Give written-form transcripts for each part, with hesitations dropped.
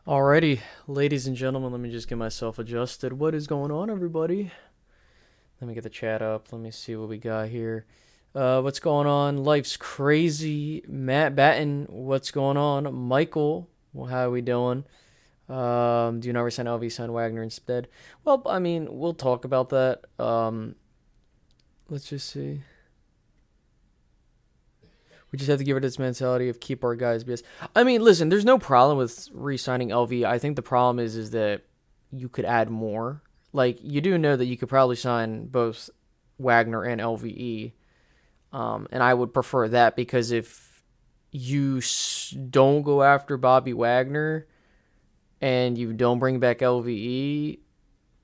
Alrighty, ladies and gentlemen, let me just get myself adjusted. What is going on, everybody? Let me get the chat up. Let me see what we got here. What's going on? Life's crazy. Matt Batten, what's going on? Michael, well, how are we doing? Do you not resign LV, sign Wagner instead? Well, I mean, we'll talk about that. Let's just see. We just have to give it this mentality of keep our guys. Because I mean, listen, there's no problem with re-signing LV. I think the problem is that you could add more. Like you do know that you could probably sign both Wagner and LVE, and I would prefer that because if you don't go after Bobby Wagner and you don't bring back LVE,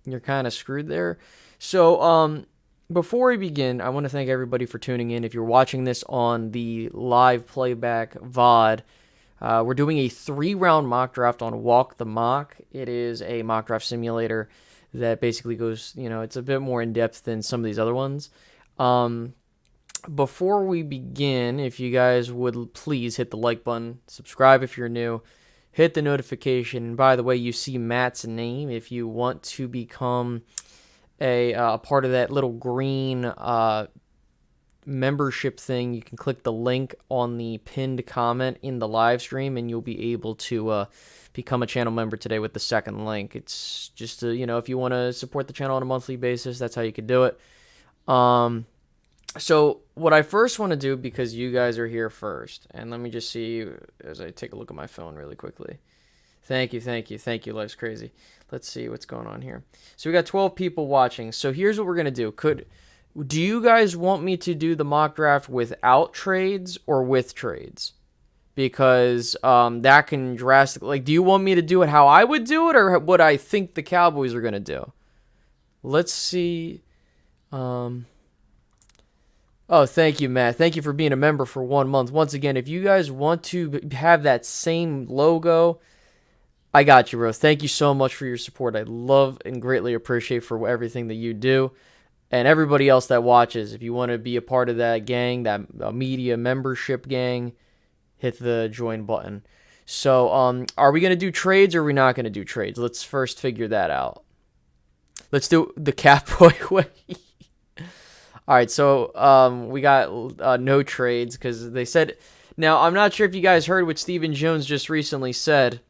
you're kind of screwed there. So, before we begin, I want to thank everybody for tuning in. If you're watching this on the live playback VOD, we're doing a 3-round mock draft on Walk the Mock. It is a mock draft simulator that basically goes, it's a bit more in depth than some of these other ones. Before we begin, if you guys would please hit the like button, subscribe if you're new, hit the notification. And by the way, you see Matt's name. If you want to become a part of that little green membership thing, you can click the link on the pinned comment in the live stream, and you'll be able to become a channel member today with the second link. It's just if you want to support the channel on a monthly basis, that's how you could do it. So what I first want to do, because you guys are here first, and let me just see as I take a look at my phone really quickly. Thank you. Life's crazy. Let's see what's going on here. So we got 12 people watching. So here's what we're gonna do. Do you guys want me to do the mock draft without trades or with trades? Because that can drastically. Like, do you want me to do it how I would do it, or what I think the Cowboys are gonna do? Let's see. Oh, thank you, Matt. Thank you for being a member for 1 month. Once again, if you guys want to have that same logo, I got you, bro. Thank you so much for your support. I love and greatly appreciate for everything that you do. And everybody else that watches, if you want to be a part of that gang, that media membership gang, hit the join button. So, are we going to do trades or are we not going to do trades? Let's first figure that out. Let's do the Catboy way. All right, so we got no trades because they said. Now, I'm not sure if you guys heard what Stephen Jones just recently said.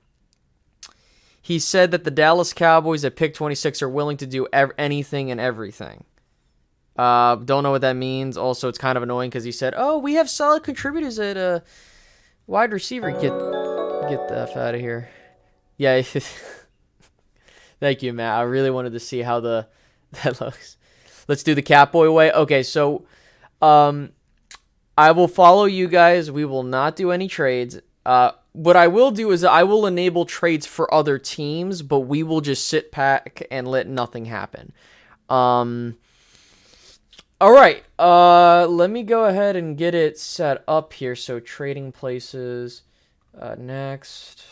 He said that the Dallas Cowboys at pick 26 are willing to do anything and everything. Don't know what that means. Also, it's kind of annoying because he said, "Oh, we have solid contributors at wide receiver." Get the F out of here. Yeah, thank you, Matt. I really wanted to see how that looks. Let's do the Catboy way. Okay, so I will follow you guys. We will not do any trades. What I will do is I will enable trades for other teams, but we will just sit back and let nothing happen. All right. Let me go ahead and get it set up here. So trading places. Next,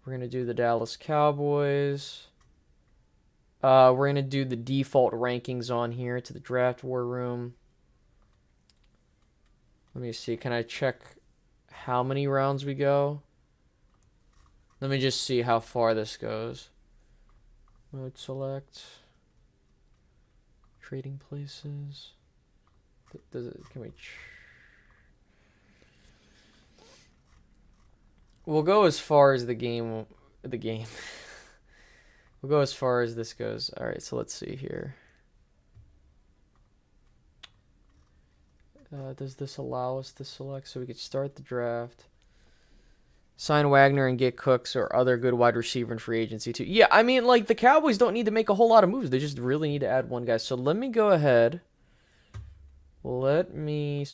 we're gonna do the Dallas Cowboys. We're gonna do the default rankings on here to the draft war room. Let me see. Can I check how many rounds we go? Let me just see how far this goes. Mode select. Trading places. Can we? We'll go as far as the game. We'll go as far as this goes. All right, so let's see here. Does this allow us to select so we could start the draft? Sign Wagner and get Cooks or other good wide receiver in free agency too. Yeah, I mean, like, the Cowboys don't need to make a whole lot of moves. They just really need to add one guy. So let me go ahead. Let me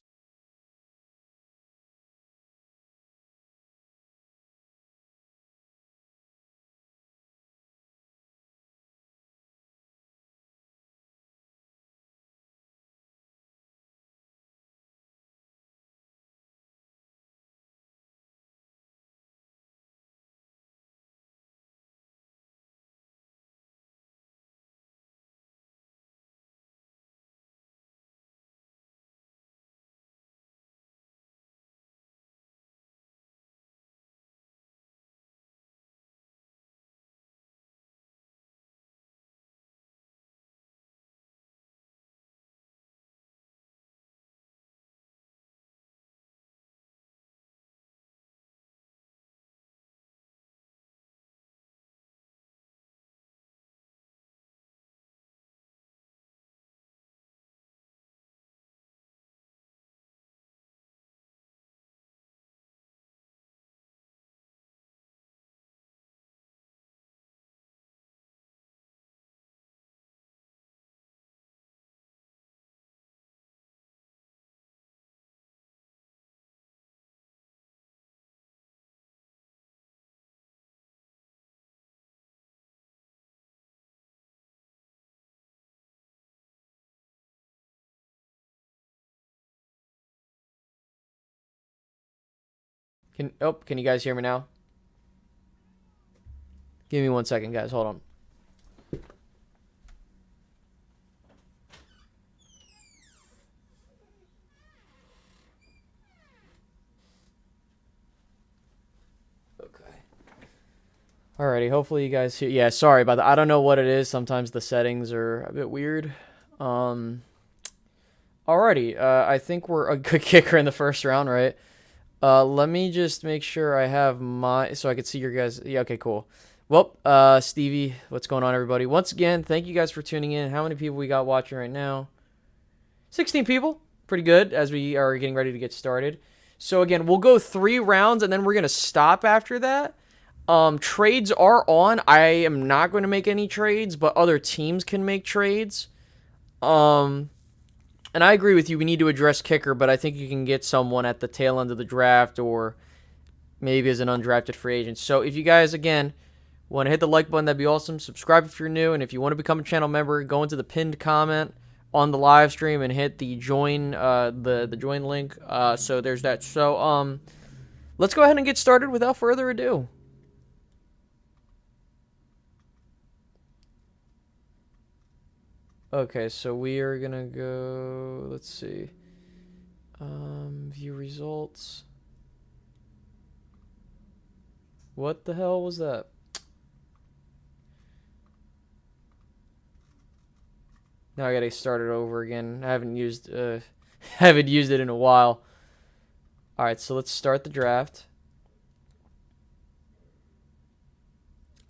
Can you guys hear me now? Give me 1 second, guys. Hold on. Alrighty, hopefully you guys hear. Yeah, sorry about that. I don't know what it is. Sometimes the settings are a bit weird. Alrighty, I think we're a good kicker in the first round, right? Let me just make sure I have so I could see your guys. Yeah, okay, cool. Well, Stevie, what's going on, everybody? Once again, thank you guys for tuning in. How many people we got watching right now? 16 people. Pretty good as we are getting ready to get started. So again, we'll go 3 rounds and then we're gonna stop after that. Trades are on. I am not going to make any trades, but other teams can make trades. And I agree with you. We need to address kicker, but I think you can get someone at the tail end of the draft or maybe as an undrafted free agent. So if you guys, again, want to hit the like button, that'd be awesome. Subscribe if you're new. And if you want to become a channel member, go into the pinned comment on the live stream and hit the join, the join link. So there's that. So, let's go ahead and get started without further ado. Okay, so we are gonna go, let's see, view results. What the hell was that? Now I gotta start it over again. I haven't used it in a while. Alright, so let's start the draft.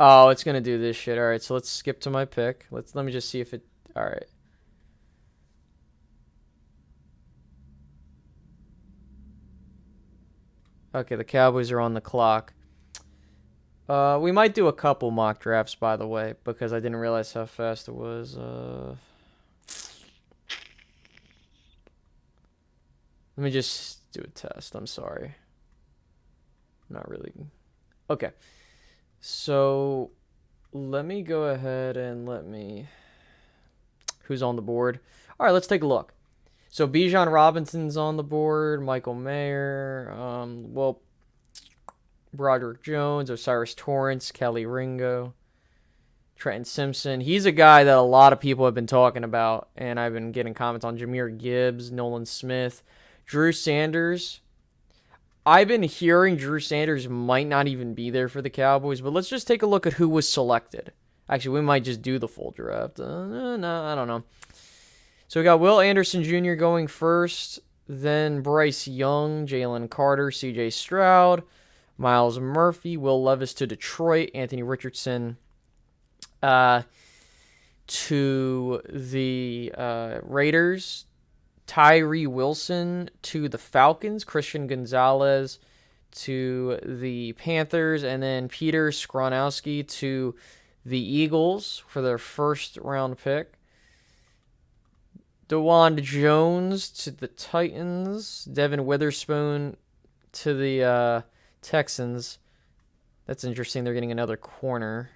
Oh, it's gonna do this shit. Alright, so let's skip to my pick. Let me just see if it. Alright. Okay, the Cowboys are on the clock. We might do a couple mock drafts, by the way, because I didn't realize how fast it was. Let me just do a test. I'm sorry. Not really. Okay. So, let me go ahead and who's on the board? All right, let's take a look. So Bijan Robinson's on the board, Michael Mayer, Broderick Jones, Osiris Torrance, Kelly Ringo, Trenton Simpson. He's a guy that a lot of people have been talking about, and I've been getting comments on. Jahmyr Gibbs, Nolan Smith, Drew Sanders. I've been hearing Drew Sanders might not even be there for the Cowboys, but let's just take a look at who was selected. Actually, we might just do the full draft. No, I don't know. So we got Will Anderson Jr. going first, then Bryce Young, Jalen Carter, C.J. Stroud, Miles Murphy, Will Levis to Detroit, Anthony Richardson to the Raiders, Tyree Wilson to the Falcons, Christian Gonzalez to the Panthers, and then Peter Skronowski to the Eagles for their first round pick. DeWan Jones to the Titans. Devin Witherspoon to the Texans. That's interesting. They're getting another corner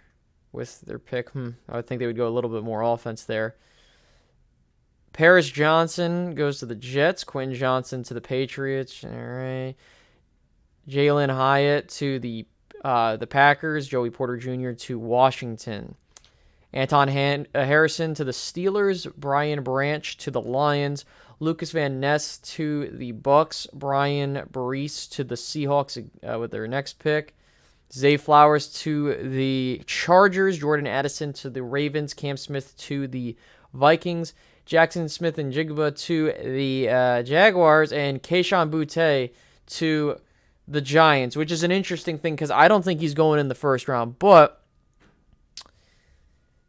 with their pick. I would think they would go a little bit more offense there. Paris Johnson goes to the Jets. Quentin Johnson to the Patriots. All right. Jalen Hyatt to the Packers. Joey Porter Jr. to Washington. Anton Harrison to the Steelers. Brian Branch to the Lions. Lucas Van Ness to the Bucks. Brian Brees to the Seahawks with their next pick. Zay Flowers to the Chargers. Jordan Addison to the Ravens. Cam Smith to the Vikings. Jackson Smith and Jigba to the Jaguars. And Kayshon Boutte to the Giants, which is an interesting thing because I don't think he's going in the first round. But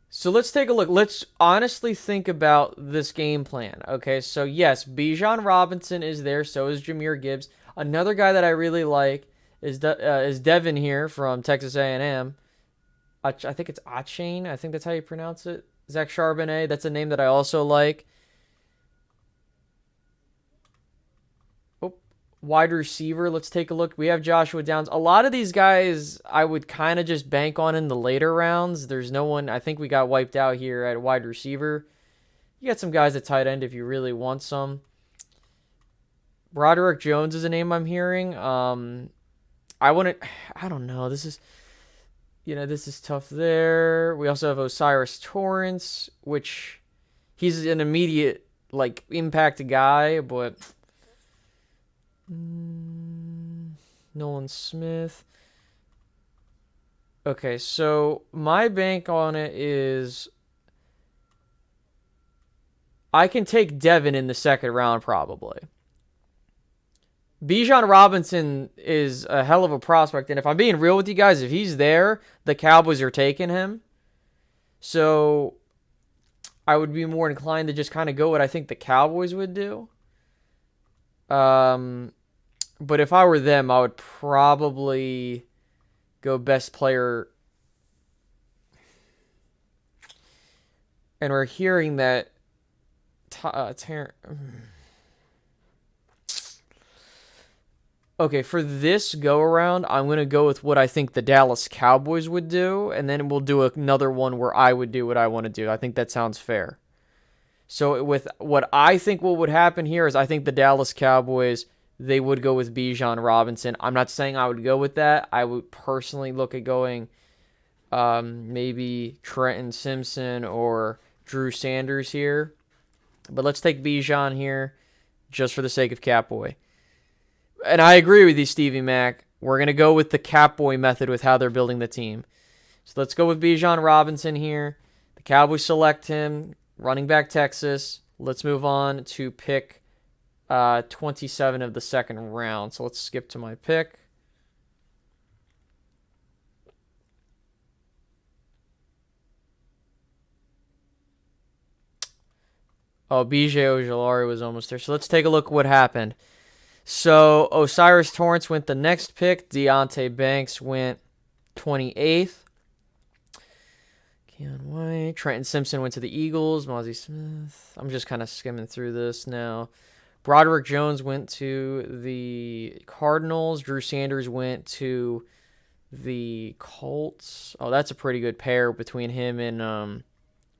so let's take a look. Let's honestly think about this game plan. Okay, so yes, Bijan Robinson is there. So is Jahmyr Gibbs. Another guy that I really like is Devin here from Texas A&M. I think it's Achane. I think that's how you pronounce it. Zach Charbonnet. That's a name that I also like. Wide receiver, let's take a look. We have Joshua Downs. A lot of these guys I would kind of just bank on in the later rounds. There's no one, I think we got wiped out here at wide receiver. You got some guys at tight end if you really want some. Broderick Jones is a name I'm hearing. I wouldn't. I don't know. This is tough there. We also have Osiris Torrance, which he's an immediate like impact guy, but Nolan Smith. Okay, so my bank on it is I can take Devin in the second round probably. Bijan Robinson is a hell of a prospect, and if I'm being real with you guys, if he's there, the Cowboys are taking him. So I would be more inclined to just kind of go what I think the Cowboys would do. But if I were them, I would probably go best player. And we're hearing that Okay, for this go around, I'm going to go with what I think the Dallas Cowboys would do, and then we'll do another one where I would do what I want to do. I think that sounds fair. So with what I think what would happen here is I think the Dallas Cowboys, they would go with Bijan Robinson. I'm not saying I would go with that. I would personally look at going maybe Trenton Simpson or Drew Sanders here. But let's take Bijan here just for the sake of Catboy. And I agree with you, Stevie Mac. We're going to go with the Catboy method with how they're building the team. So let's go with Bijan Robinson here. The Cowboys select him. Running back Texas. Let's move on to pick 27 of the second round. So let's skip to my pick. Oh, BJ Ojolari was almost there. So let's take a look at what happened. So Osiris Torrance went the next pick. Deontay Banks went 28th. Keon White. Trenton Simpson went to the Eagles. Mozzie Smith. I'm just kind of skimming through this now. Broderick Jones went to the Cardinals. Drew Sanders went to the Colts. Oh, that's a pretty good pair between him and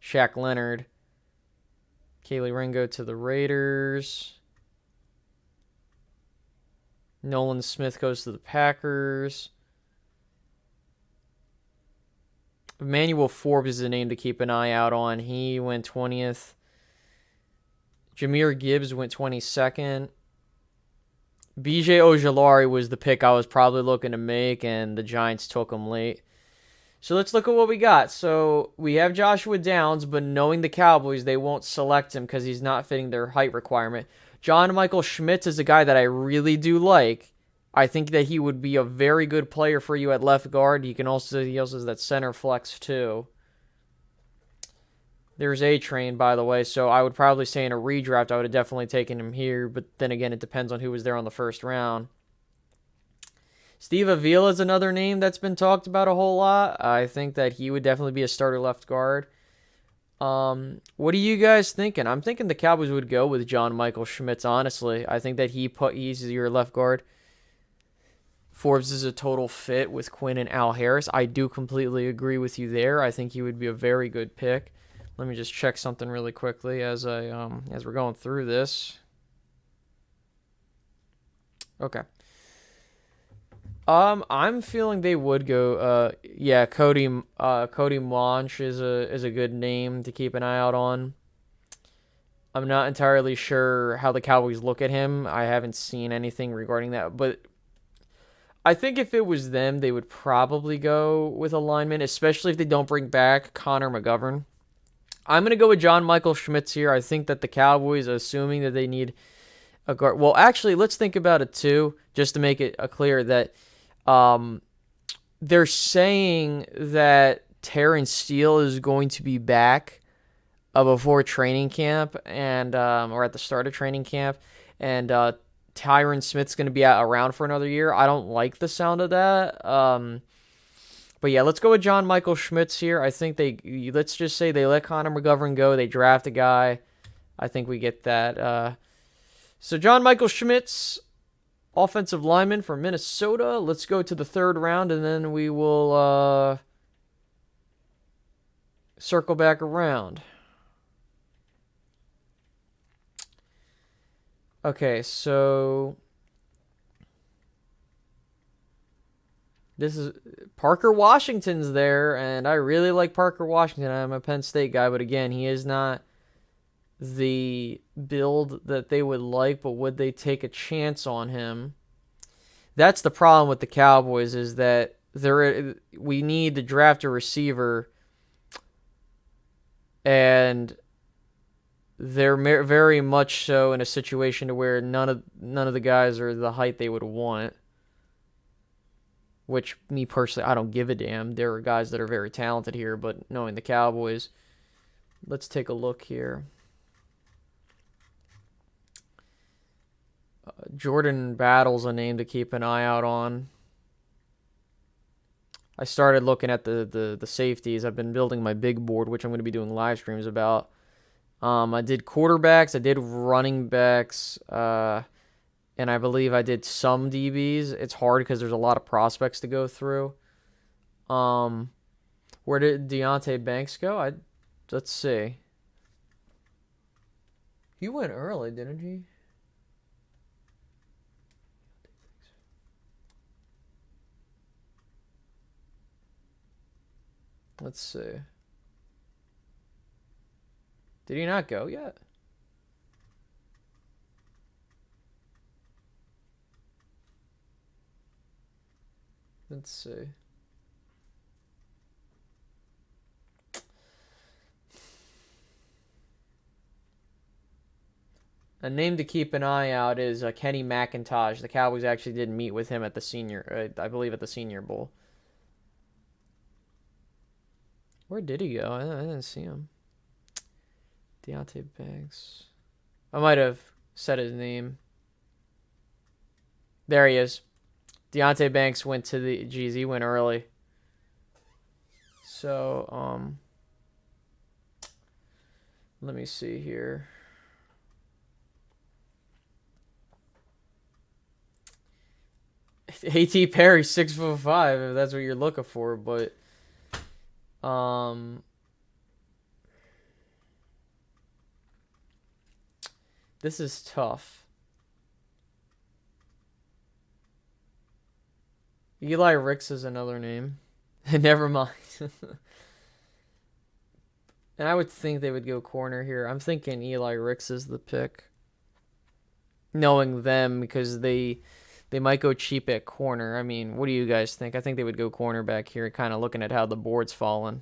Shaq Leonard. Kaylee Ringo to the Raiders. Nolan Smith goes to the Packers. Emmanuel Forbes is a name to keep an eye out on. He went 20th. Jahmyr Gibbs went 22nd. BJ Ojolari was the pick I was probably looking to make, and the Giants took him late. So let's look at what we got. So we have Joshua Downs, but knowing the Cowboys, they won't select him because he's not fitting their height requirement. John Michael Schmitz is a guy that I really do like. I think that he would be a very good player for you at left guard. He also has that center flex too. There's A-Train, by the way, so I would probably say in a redraft I would have definitely taken him here, but then again, it depends on who was there on the first round. Steve Avila is another name that's been talked about a whole lot. I think that he would definitely be a starter left guard. What are you guys thinking? I'm thinking the Cowboys would go with John Michael Schmitz, honestly. I think that he's your left guard. Forbes is a total fit with Quinn and Al Harris. I do completely agree with you there. I think he would be a very good pick. Let me just check something really quickly as we're going through this. Okay. I'm feeling they would go. Cody Monch is a good name to keep an eye out on. I'm not entirely sure how the Cowboys look at him. I haven't seen anything regarding that, but I think if it was them, they would probably go with a lineman, especially if they don't bring back Connor McGovern. I'm gonna go with John Michael Schmitz here. I think that the Cowboys, assuming that they need a guard. Well, actually, let's think about it too, just to make it clear that. They're saying that Terrence Steele is going to be back before training camp and or at the start of training camp, and Tyron Smith's going to be around for another year. I don't like the sound of that. But yeah, let's go with John Michael Schmitz here. I think let's just say they let Connor McGovern go. They draft a guy. I think we get that. So John Michael Schmitz, offensive lineman from Minnesota. Let's go to the third round, and then we will circle back around. Okay, so This is Parker Washington's there, and I really like Parker Washington. I'm a Penn State guy, but again, he is not the build that they would like, but would they take a chance on him? That's the problem with the Cowboys is that we need to draft a receiver, and they're very much so in a situation to where none of the guys are the height they would want. Which, me personally, I don't give a damn. There are guys that are very talented here, but knowing the Cowboys, let's take a look here. Jordan Battle's a name to keep an eye out on. I started looking at the safeties. I've been building my big board, which I'm going to be doing live streams about. I did quarterbacks. I did running backs. And I believe I did some DBs. It's hard because there's a lot of prospects to go through. Where did Deonte Banks go? Let's see. He went early, didn't he? Let's see. Did he not go yet? Let's see. A name to keep an eye out is Kenny McIntosh. The Cowboys actually did meet with him at the senior, I believe at the Senior Bowl. Where did he go? I didn't see him. Deonte Banks. I might have said his name. There he is. Deonte Banks went to the... Geez, he went early. So, let me see here. A.T. Perry, 6'5", if that's what you're looking for, but... This is tough. Eli Ricks is another name. Never mind. And I would think they would go corner here. I'm thinking Eli Ricks is the pick. Knowing them, because they might go cheap at corner. I mean, what do you guys think? I think they would go cornerback here, kind of looking at how the board's fallen.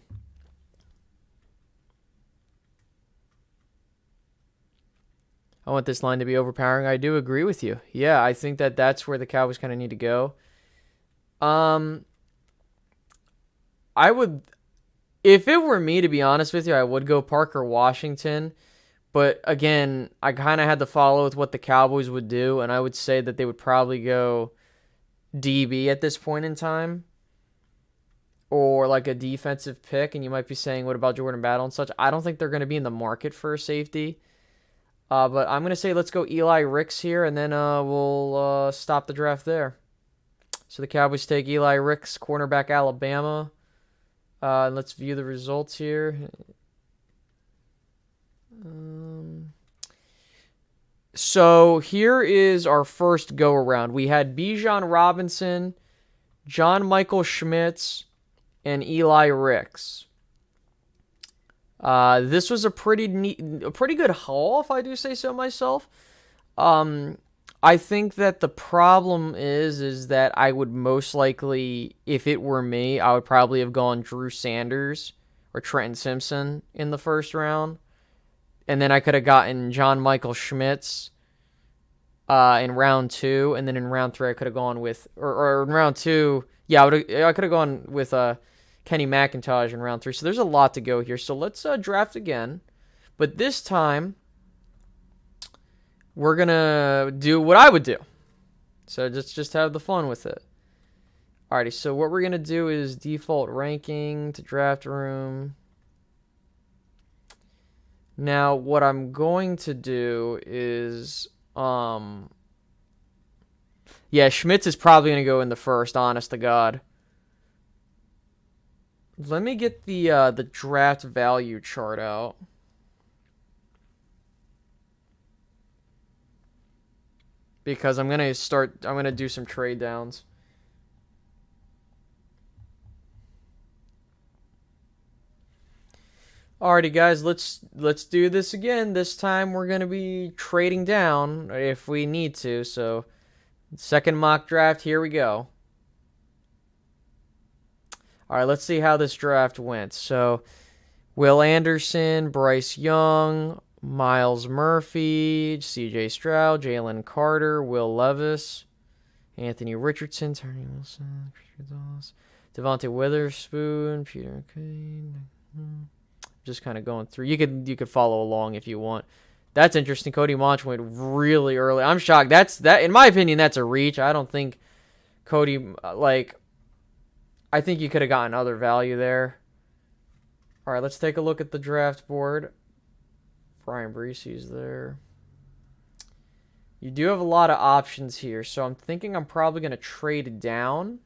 I want this line to be overpowering. I do agree with you. Yeah, I think that's where the Cowboys kind of need to go. I would, if it were me, to be honest with you, I would go Parker Washington. But again, I kind of had to follow with what the Cowboys would do, and I would say that they would probably go DB at this point in time, or like a defensive pick. And you might be saying, what about Jordan Battle and such? I don't think they're going to be in the market for a safety. But I'm going to say let's go Eli Ricks here, and then we'll stop the draft there. So the Cowboys take Eli Ricks, cornerback, Alabama. Let's view the results here. So here is our first go-around. We had Bijan Robinson, John Michael Schmitz, and Eli Ricks. This was a pretty good haul, if I do say so myself. I think that the problem is that I would most likely, if it were me, I would probably have gone Drew Sanders or Trenton Simpson in the first round. And then I could have gotten John Michael Schmitz in round 2. And then in round 3, I could have gone with, or in round 2, yeah, I could have gone with Kenny McIntosh in round 3. So there's a lot to go here. So let's draft again. But this time, we're going to do what I would do. So just have the fun with it. Alrighty, so what we're going to do is default ranking to draft room. Now, what I'm going to do is, yeah, Schmitz is probably going to go in the first, honest to God. Let me get the draft value chart out. Because I'm going to do some trade downs. Alrighty, guys, let's do this again. This time we're gonna be trading down if we need to. So, second mock draft. Here we go. All right, let's see how this draft went. So, Will Anderson, Bryce Young, Miles Murphy, C.J. Stroud, Jalen Carter, Will Levis, Anthony Richardson, Tony Wilson, Devontae Witherspoon, Peter Kane. Just kind of going through. You could follow along if you want. That's interesting. Cody Monch went really early. I'm shocked. That in my opinion, that's a reach. I don't think Cody I think you could have gotten other value there. All right, let's take a look at the draft board. Brian Breesy's there. You do have a lot of options here, so I'm thinking I'm probably going to trade down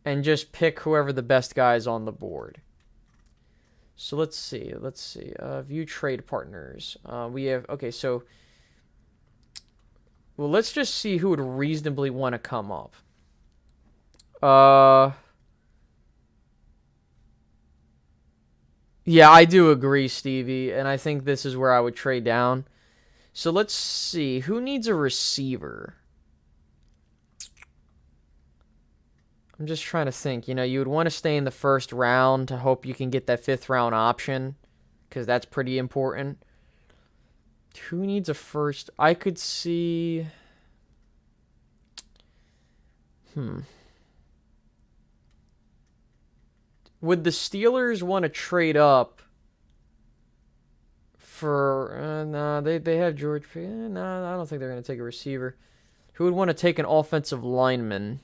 and just pick whoever the best guy is on the board. So let's see. View trade partners. We have, okay, so, well, let's just see who would reasonably want to come up. Yeah, I do agree, Stevie, and I think this is where I would trade down. So let's see. Who needs a receiver? I'm just trying to think. You know, you would want to stay in the first round to hope you can get that fifth round option, because that's pretty important. Who needs a first? I could see... Would the Steelers want to trade up for... no, they have George... no, I don't think they're going to take a receiver. Who would want to take an offensive lineman?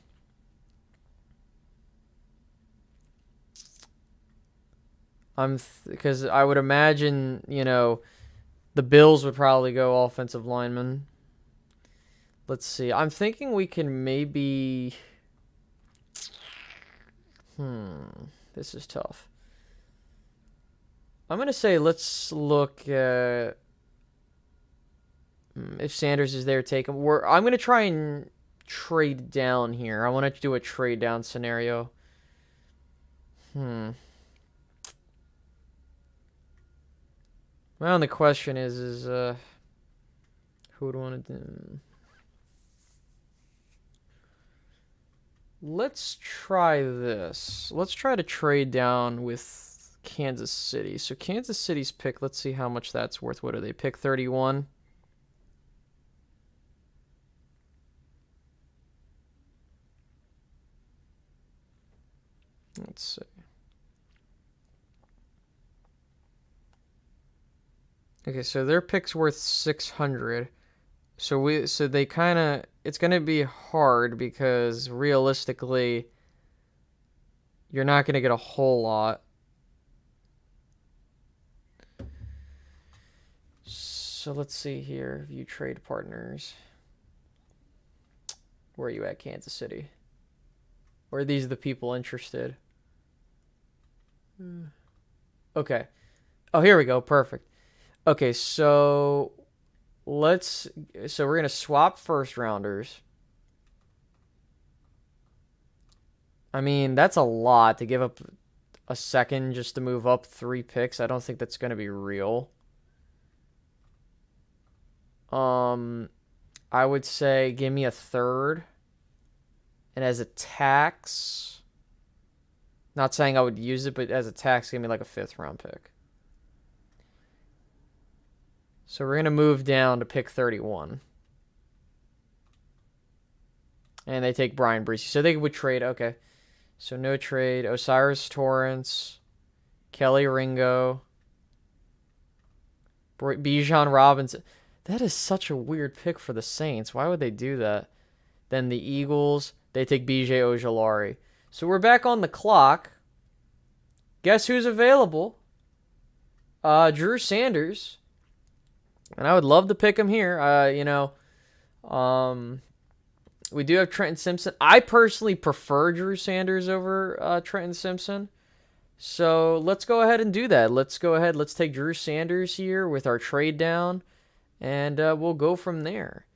Because I would imagine, you know, the Bills would probably go offensive lineman. Let's see. I'm thinking we can maybe... This is tough. I'm going to say let's look at... if Sanders is there, take him. I'm going to try and trade down here. I want to do a trade down scenario. Well, the question is who would want to do... Let's try this. Let's try to trade down with Kansas City. So Kansas City's pick, let's see how much that's worth. What do they pick? 31. Let's see. Okay, so their pick's worth 600. So they kind of, it's going to be hard because realistically you're not going to get a whole lot. So let's see here, view trade partners. Where are you at, Kansas City? Or are these the people interested? Okay. Oh, here we go. Perfect. Okay, so we're going to swap first rounders. I mean, that's a lot to give up a second just to move up 3 picks. I don't think that's going to be real. I would say give me a third. And as a tax, not saying I would use it, but as a tax, give me like a 5th round pick. So we're going to move down to pick 31. And they take Brian Breesy. So they would trade. Okay. So no trade. Osiris Torrance. Kelly Ringo. Bijan Robinson. That is such a weird pick for the Saints. Why would they do that? Then the Eagles. They take B.J. Ojolari. So we're back on the clock. Guess who's available? Drew Sanders. And I would love to pick him here. We do have Trenton Simpson. I personally prefer Drew Sanders over Trenton Simpson. So let's go ahead and do that. Let's take Drew Sanders here with our trade down. And we'll go from there.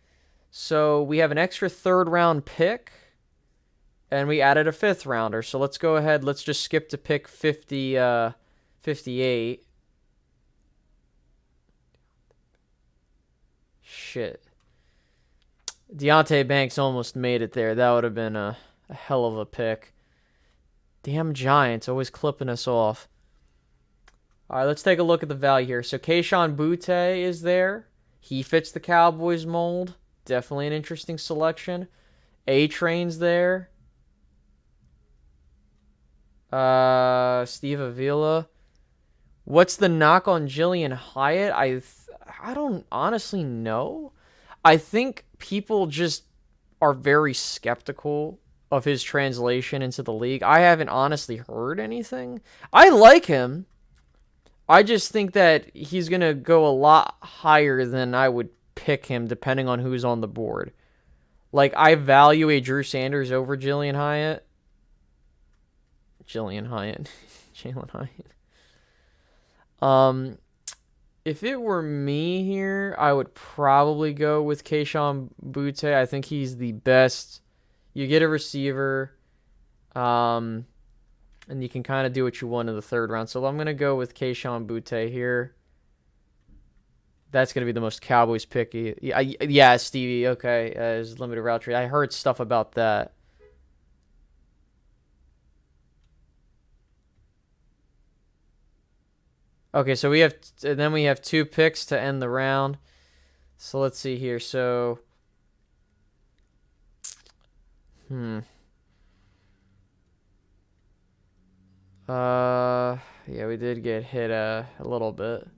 So we have an extra 3rd round pick. And we added a 5th rounder. So let's go ahead. Let's just skip to pick 50. 58. Shit. Deontay Banks almost made it there. That would have been a hell of a pick. Damn Giants, always clipping us off. All right, let's take a look at the value here. So Kayshon Boutte is there. He fits the Cowboys mold. Definitely an interesting selection. A-Train's there. Steve Avila. What's the knock on Jillian Hyatt? I don't honestly know. I think people just are very skeptical of his translation into the league. I haven't honestly heard anything. I like him. I just think that he's going to go a lot higher than I would pick him depending on who's on the board. Like, I value a Drew Sanders over Jillian Hyatt. Jalen Hyatt. If it were me here, I would probably go with Kayshon Boutte. I think he's the best. You get a receiver, and you can kind of do what you want in the third round. So I'm going to go with Kayshon Boutte here. That's going to be the most Cowboys picky. Yeah, Stevie. Okay, his limited route tree. I heard stuff about that. Okay, so we have 2 picks to end the round. So let's see here. So, yeah, we did get hit a little bit.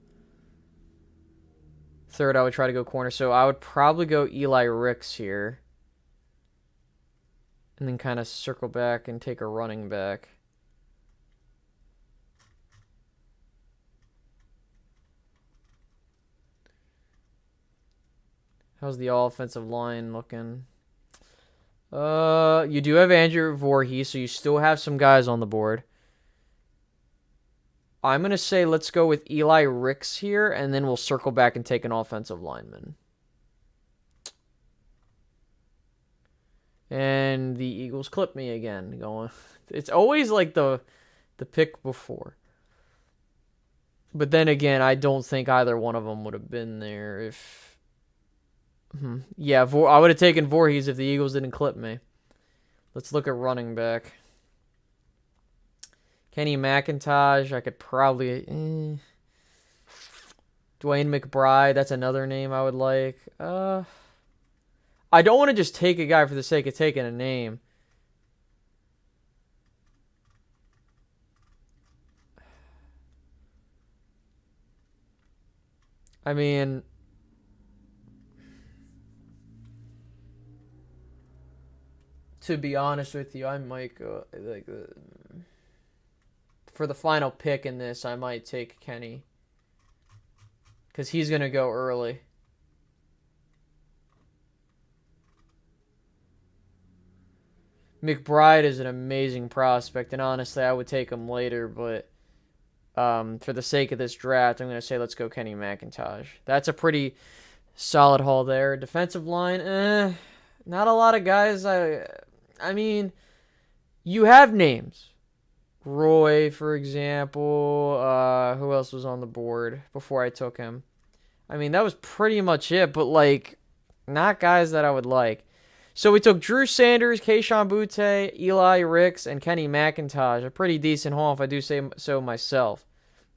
Third, I would try to go corner. So I would probably go Eli Ricks here. And then kind of circle back and take a running back. How's the offensive line looking? You do have Andrew Voorhees, so you still have some guys on the board. I'm going to say let's go with Eli Ricks here, and then we'll circle back and take an offensive lineman. And the Eagles clip me again. It's always like the pick before. But then again, I don't think either one of them would have been there if... Yeah, I would have taken Voorhees if the Eagles didn't clip me. Let's look at running back. Kenny McIntosh, I could probably... Dwayne McBride, that's another name I would like. I don't want to just take a guy for the sake of taking a name. I mean... To be honest with you, I might go for the final pick in this. I might take Kenny because he's gonna go early. McBride is an amazing prospect, and honestly, I would take him later. But for the sake of this draft, I'm gonna say let's go Kenny McIntosh. That's a pretty solid haul there. Defensive line, not a lot of guys. I mean, you have names. Roy, for example. Who else was on the board before I took him? I mean, that was pretty much it, but, like, not guys that I would like. So we took Drew Sanders, Kayshon Boutte, Eli Ricks, and Kenny McIntosh. A pretty decent haul, if I do say so myself.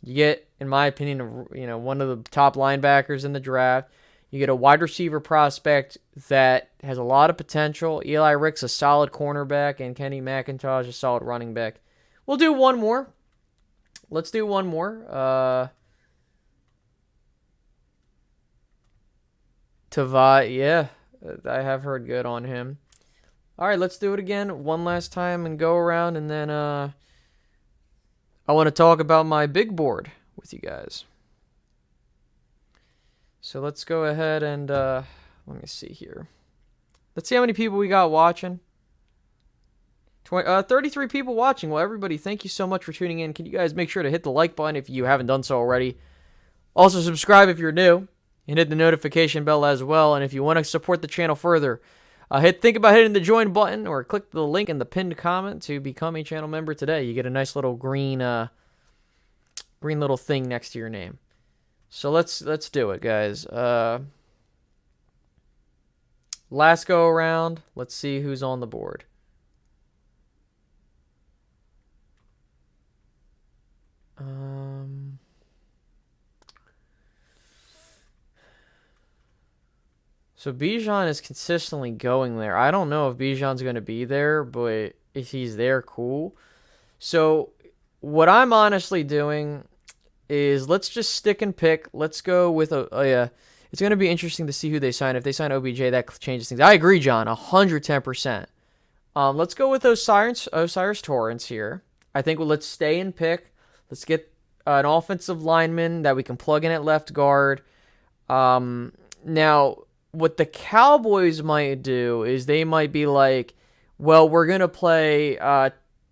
You get, in my opinion, one of the top linebackers in the draft. You get a wide receiver prospect that has a lot of potential. Eli Ricks, a solid cornerback, and Kenny McIntosh, a solid running back. We'll do one more. Let's do one more. Tavai, yeah, I have heard good on him. All right, let's do it again one last time and go around, and then I want to talk about my big board with you guys. So let's go ahead and let me see here. Let's see how many people we got watching. 33 people watching. Well, everybody, thank you so much for tuning in. Can you guys make sure to hit the like button if you haven't done so already? Also, subscribe if you're new, and hit the notification bell as well. And if you want to support the channel further, think about hitting the join button or click the link in the pinned comment to become a channel member today. You get a nice little green green little thing next to your name. So let's do it, guys. Last go around. Let's see who's on the board. So Bijan is consistently going there. I don't know if Bijan's going to be there, but if he's there, cool. So what I'm honestly doing is let's just stick and pick. Let's go with it's going to be interesting to see who they sign. If they sign OBJ, that changes things. I agree, John, 110%. Let's go with Osiris Torrance here. I think let's stay and pick. Let's get an offensive lineman that we can plug in at left guard. Now, what the Cowboys might do is they might be like, well, we're going to play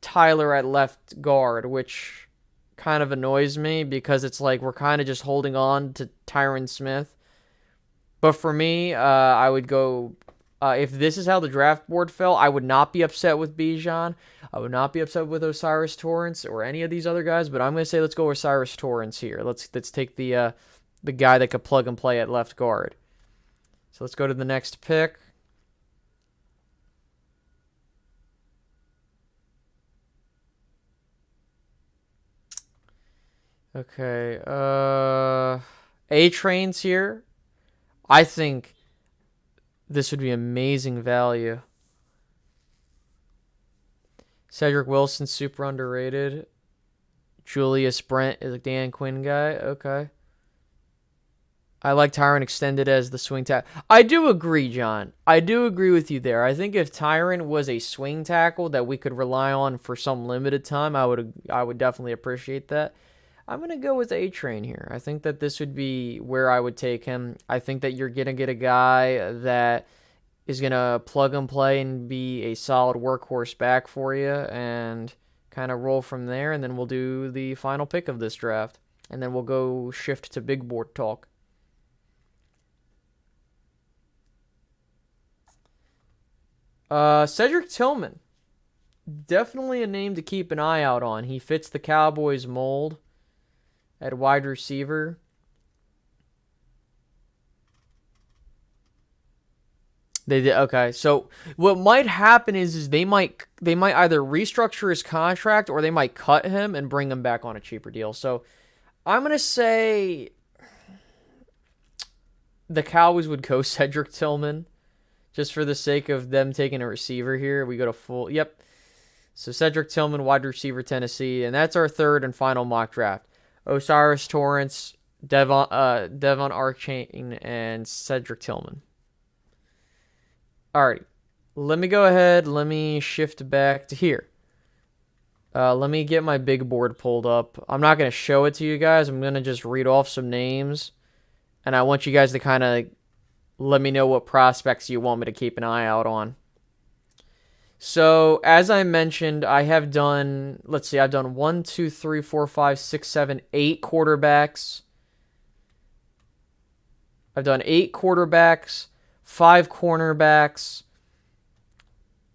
Tyler at left guard, which kind of annoys me because it's like we're kind of just holding on to Tyron Smith. But for me, I would go, if this is how the draft board fell, I would not be upset with Bijan. I would not be upset with Osiris Torrance or any of these other guys, but I'm going to say let's go with Osiris Torrance here. Let's take the guy that could plug and play at left guard. So let's go to the next pick. Okay, A-Train's here. I think this would be amazing value. Cedric Wilson, super underrated. Julius Brent is a Dan Quinn guy. Okay. I like Tyron extended as the swing tackle. I do agree, John. I do agree with you there. I think if Tyron was a swing tackle that we could rely on for some limited time, I would definitely appreciate that. I'm going to go with A-Train here. I think that this would be where I would take him. I think that you're going to get a guy that is going to plug and play and be a solid workhorse back for you and kind of roll from there, and then we'll do the final pick of this draft. And then we'll go shift to big board talk. Cedric Tillman. Definitely a name to keep an eye out on. He fits the Cowboys mold at wide receiver. They did okay. So what might happen is they might either restructure his contract or they might cut him and bring him back on a cheaper deal. So I'm gonna say the Cowboys would go Cedric Tillman. Just for the sake of them taking a receiver here, we go to full. Yep. So Cedric Tillman, wide receiver, Tennessee, and that's our third and final mock draft. Osiris Torrance, Devon Archain, and Cedric Tillman. Alrighty. Let me go ahead. Let me shift back to here. Let me get my big board pulled up. I'm not going to show it to you guys. I'm going to just read off some names, and I want you guys to kind of let me know what prospects you want me to keep an eye out on. So, as I mentioned, I have done, I've done 1, 2, 3, 4, 5, 6, 7, 8 quarterbacks. I've done 8 quarterbacks, 5 cornerbacks,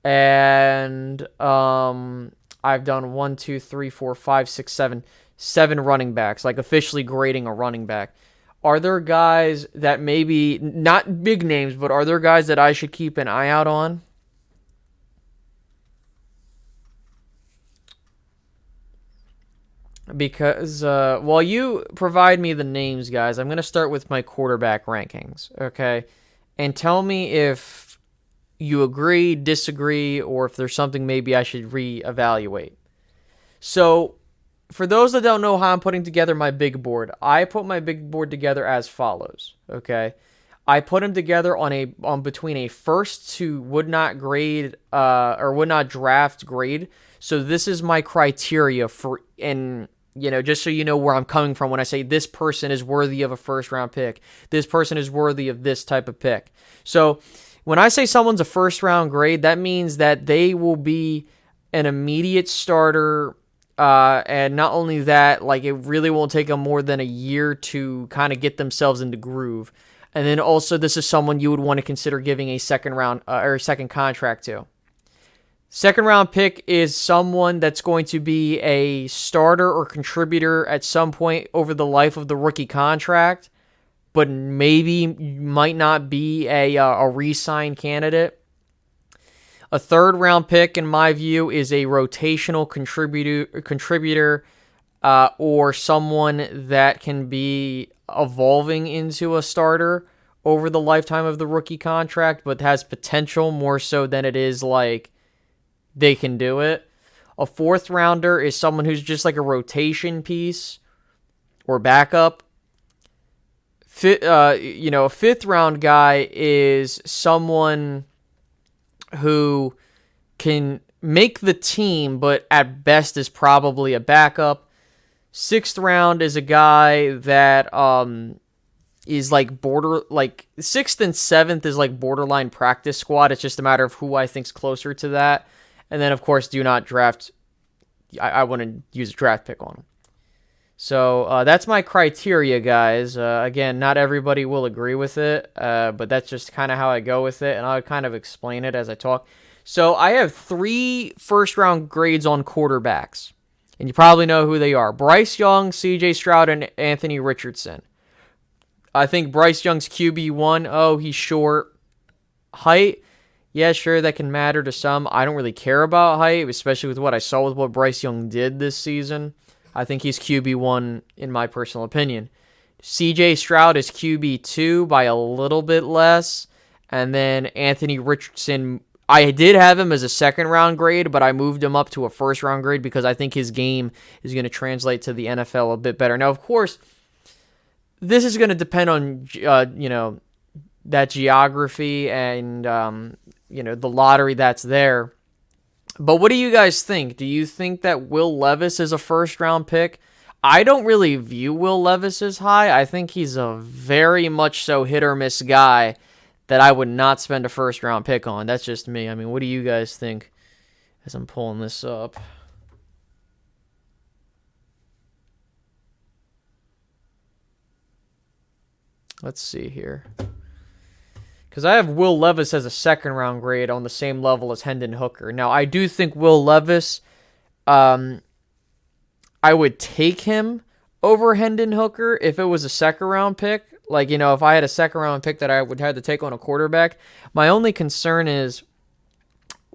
and I've done 1, 2, 3, 4, 5, 6, 7 running backs, like officially grading a running back. Are there guys that maybe, not big names, but are there guys that I should keep an eye out on? Because while you provide me the names, guys, I'm going to start with my quarterback rankings, okay? And tell me if you agree, disagree, or if there's something maybe I should reevaluate. So, for those that don't know how I'm putting together my big board, I put my big board together as follows, okay? I put them together on between a first to would not grade or would not draft grade. So this is my criteria for, and just so you know where I'm coming from when I say this person is worthy of a first round pick. This person is worthy of this type of pick. So when I say someone's a first round grade, that means that they will be an immediate starter. And not only that, like it really won't take them more than a year to kind of get themselves into groove. And then also this is someone you would want to consider giving a second round or a second contract to. Second round pick is someone that's going to be a starter or contributor at some point over the life of the rookie contract, but maybe might not be a re-sign candidate. A third round pick, in my view, is a rotational contributor or someone that can be evolving into a starter over the lifetime of the rookie contract, but has potential more so than it is like they can do it. A fourth rounder is someone who's just like a rotation piece or backup. A fifth round guy is someone who can make the team, but at best is probably a backup. Sixth round is a guy that is like sixth and seventh is like borderline practice squad. It's just a matter of who I think's closer to that. And then, of course, do not draft. I wouldn't use a draft pick on him. So that's my criteria, guys. Again, not everybody will agree with it, but that's just kind of how I go with it, and I'll kind of explain it as I talk. So I have 3 first-round grades on quarterbacks, and you probably know who they are. Bryce Young, C.J. Stroud, and Anthony Richardson. I think Bryce Young's QB1. Oh, he's short. Height, yeah, sure, that can matter to some. I don't really care about height, especially with what I saw with what Bryce Young did this season. I think he's QB1 in my personal opinion. CJ Stroud is QB2 by a little bit less. And then Anthony Richardson, I did have him as a second round grade, but I moved him up to a first round grade because I think his game is going to translate to the NFL a bit better. Now, of course, this is going to depend on, that geography and, the lottery that's there. But what do you guys think? Do you think that Will Levis is a first-round pick? I don't really view Will Levis as high. I think he's a very much so hit-or-miss guy that I would not spend a first-round pick on. That's just me. I mean, what do you guys think as I'm pulling this up? Let's see here. Because I have Will Levis as a second-round grade on the same level as Hendon Hooker. Now, I do think Will Levis, I would take him over Hendon Hooker if it was a second-round pick. Like, if I had a second-round pick that I would have to take on a quarterback. My only concern is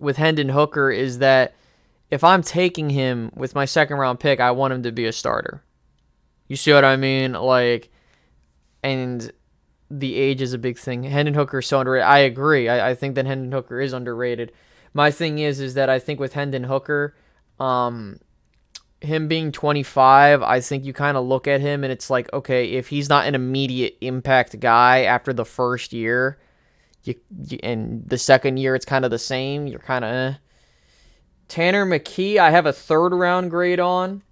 with Hendon Hooker is that if I'm taking him with my second-round pick, I want him to be a starter. You see what I mean? And the age is a big thing. Hendon Hooker is so underrated. I agree. I think that Hendon Hooker is underrated. My thing is that I think with Hendon Hooker, him being 25, I think you kind of look at him and it's like, okay, if he's not an immediate impact guy after the first year, and the second year it's kind of the same, you're kind of Tanner McKee, I have a third-round grade on.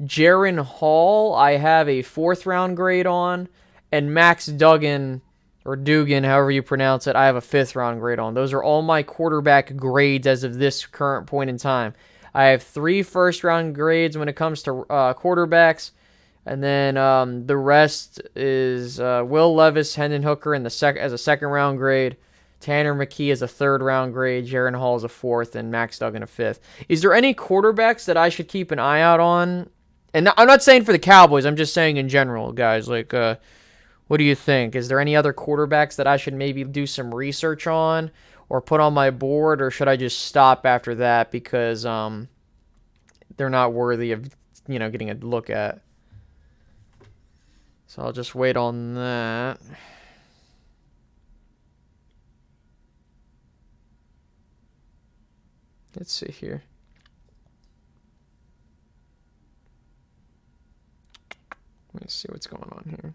Jaron Hall, I have a fourth-round grade on. And Max Duggan, or Dugan, however you pronounce it, I have a fifth-round grade on. Those are all my quarterback grades as of this current point in time. I have 3 first-round grades when it comes to quarterbacks. And then the rest is Will Levis, Hendon Hooker as a second-round grade. Tanner McKee as a third-round grade. Jaron Hall as a fourth. And Max Duggan a fifth. Is there any quarterbacks that I should keep an eye out on? And I'm not saying for the Cowboys. I'm just saying in general, guys. What do you think? Is there any other quarterbacks that I should maybe do some research on or put on my board, or should I just stop after that because they're not worthy of getting a look at? So I'll just wait on that. Let's see here. Let me see what's going on here.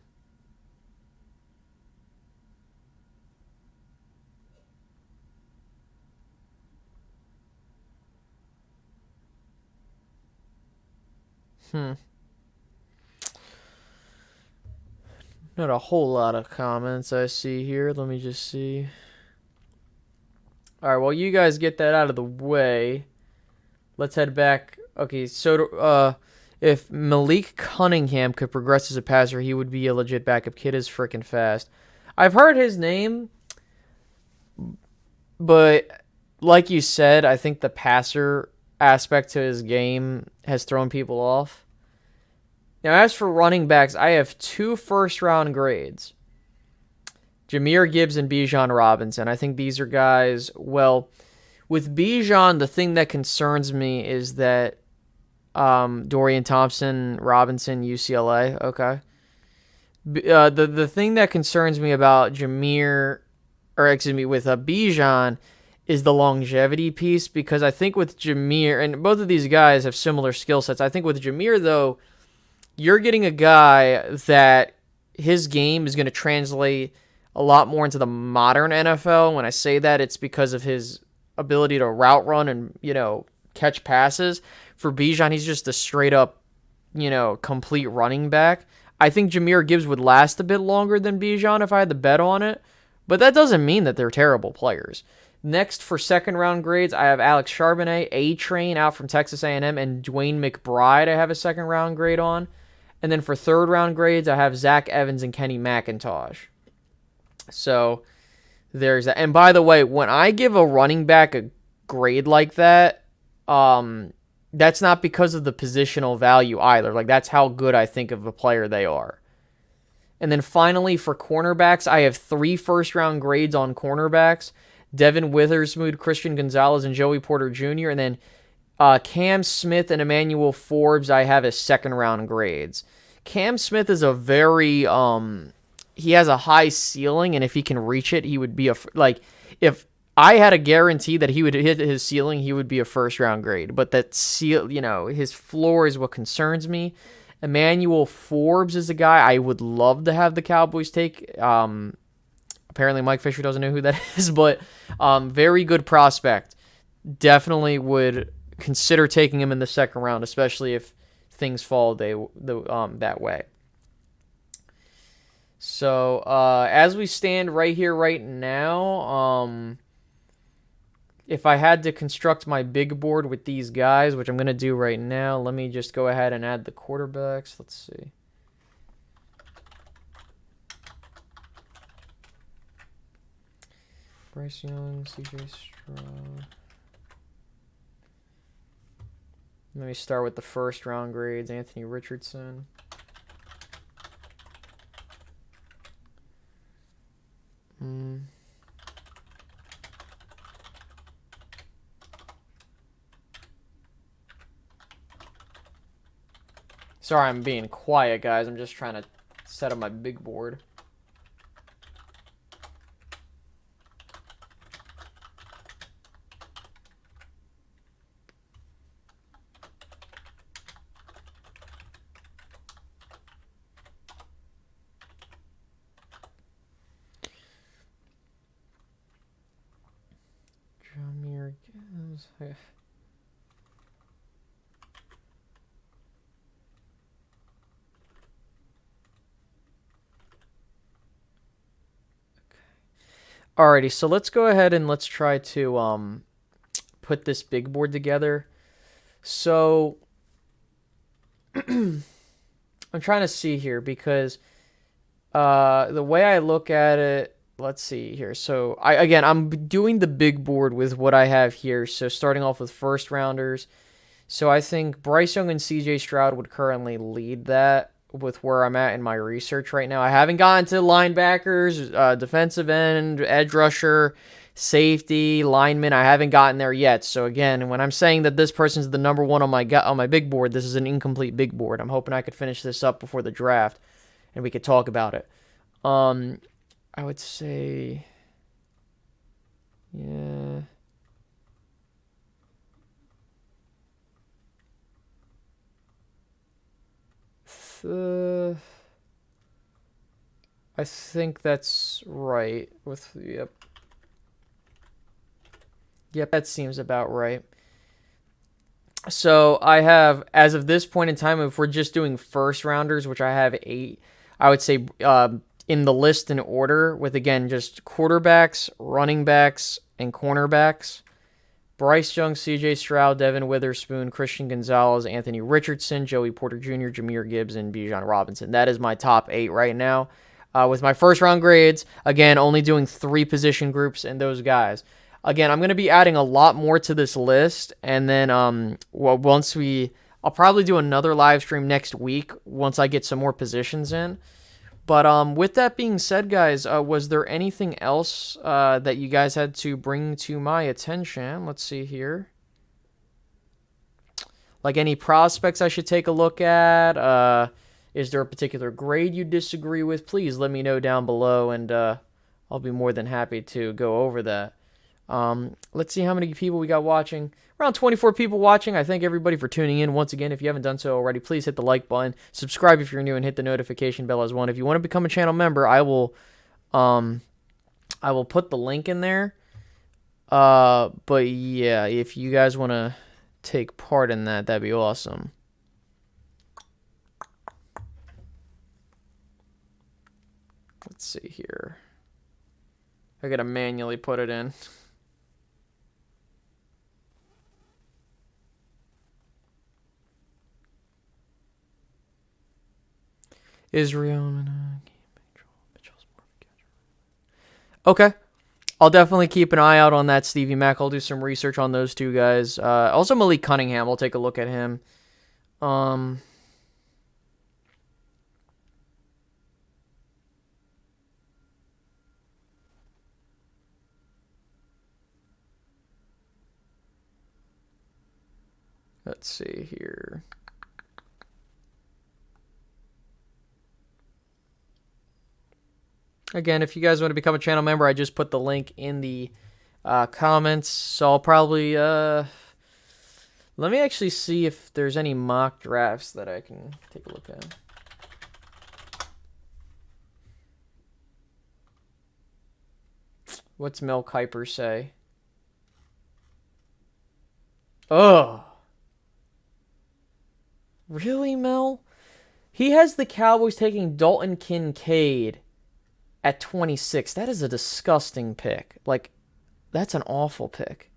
Not a whole lot of comments I see here. Let me just see. All right, well, you guys get that out of the way. Let's head back. Okay, so if Malik Cunningham could progress as a passer, he would be a legit backup. Kid is freaking fast. I've heard his name, but like you said, I think the passer aspect to his game has thrown people off. Now, as for running backs, I have 2 first-round grades. Jahmyr Gibbs and Bijan Robinson. I think these are guys, well, with Bijan, the thing that concerns me is that Dorian Thompson, Robinson, UCLA, okay. The thing that concerns me about Jahmyr, or excuse me, with Bijan is the longevity piece, because I think with Jahmyr, and both of these guys have similar skill sets. I think with Jahmyr, though, you're getting a guy that his game is going to translate a lot more into the modern NFL. When I say that, it's because of his ability to route run and, catch passes. For Bijan, he's just a straight up, complete running back. I think Jahmyr Gibbs would last a bit longer than Bijan if I had to bet on it, but that doesn't mean that they're terrible players. Next, for second-round grades, I have Alex Charbonnet, A-Train out from Texas A&M, and Dwayne McBride I have a second-round grade on. And then for third-round grades, I have Zach Evans and Kenny McIntosh. So there's that. And by the way, when I give a running back a grade like that, that's not because of the positional value either. Like, that's how good I think of a player they are. And then finally, for cornerbacks, I have 3 first-round grades on cornerbacks. Devin Witherspoon, Christian Gonzalez, and Joey Porter Jr. And then Cam Smith and Emmanuel Forbes, I have as second-round grades. Cam Smith is a very, he has a high ceiling, and if he can reach it, he would be if I had a guarantee that he would hit his ceiling, he would be a first-round grade. But his floor is what concerns me. Emmanuel Forbes is a guy I would love to have the Cowboys take. Apparently, Mike Fisher doesn't know who that is, but very good prospect. Definitely would consider taking him in the second round, especially if things fall that way. So, as we stand right here, right now, if I had to construct my big board with these guys, which I'm going to do right now, let me just go ahead and add the quarterbacks. Let's see. Bryce Young, CJ Stroud. Let me start with the first round grades. Anthony Richardson. Sorry, I'm being quiet, guys. I'm just trying to set up my big board. Jahmyr Gibbs. Alrighty, so let's go ahead and let's try to put this big board together. So I'm trying to see here because the way I look at it, let's see here. So I'm doing the big board with what I have here. So starting off with first rounders. So I think Bryce Young and CJ Stroud would currently lead that with where I'm at in my research right now. I haven't gotten to linebackers, defensive end, edge rusher, safety, lineman. I haven't gotten there yet. So again, when I'm saying that this person's the number one on my big board, this is an incomplete big board. I'm hoping I could finish this up before the draft and we could talk about it. I would say, yeah. I think that's right. Yep, that seems about right. So I have, as of this point in time, if we're just doing first rounders, which I have 8, I would say in the list in order with, again, just quarterbacks, running backs, and cornerbacks. Bryce Young, CJ Stroud, Devin Witherspoon, Christian Gonzalez, Anthony Richardson, Joey Porter Jr., Jahmyr Gibbs, and Bijan Robinson. That is my top 8 right now. With my first round grades, again, only doing 3 position groups and those guys. Again, I'm going to be adding a lot more to this list, and then I'll probably do another live stream next week once I get some more positions in. But with that being said, guys, was there anything else that you guys had to bring to my attention? Let's see here. Like any prospects I should take a look at? Is there a particular grade you disagree with? Please let me know down below, and I'll be more than happy to go over that. Let's see how many people we got watching. Around 24 people watching. I thank everybody for tuning in. Once again, if you haven't done so already, please hit the like button. Subscribe if you're new, and hit the notification bell as well. If you want to become a channel member, I will put the link in there. But yeah, if you guys want to take part in that, that'd be awesome. Let's see here. I gotta manually put it in. Israel. Okay. I'll definitely keep an eye out on that, Stevie Mac. I'll do some research on those two guys. Also, Malik Cunningham. I'll take a look at him. Let's see here. Again, if you guys want to become a channel member, I just put the link in the comments. So I'll probably... let me actually see if there's any mock drafts that I can take a look at. What's Mel Kiper say? Oh. Really, Mel? He has the Cowboys taking Dalton Kincaid at 26. That is a disgusting pick. Like, that's an awful pick.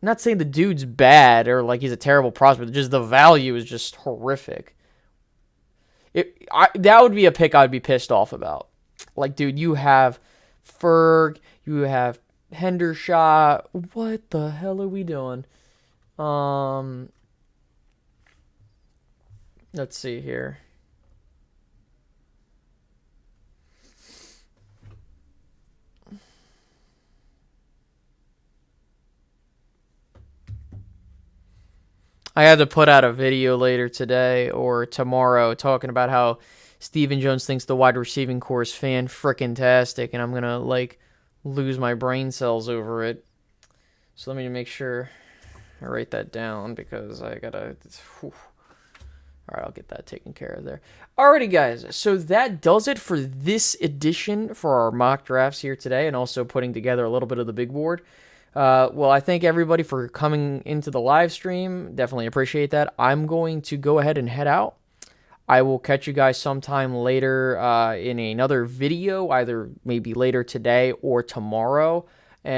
I'm not saying the dude's bad or like he's a terrible prospect. Just the value is just horrific. That would be a pick I'd be pissed off about. Like, dude, you have Ferg, you have Hendershot. What the hell are we doing? Let's see here. I had to put out a video later today or tomorrow talking about how Stephen Jones thinks the wide receiving core is fan-frickin-tastic, and I'm going to, like, lose my brain cells over it. So let me make sure I write that down because I got to... All right, I'll get that taken care of there. Alrighty, guys. So that does it for this edition for our mock drafts here today, and also putting together a little bit of the big board. Well, I thank everybody for coming into the live stream. Definitely appreciate that. I'm going to go ahead and head out. I will catch you guys sometime later in another video, either maybe later today or tomorrow.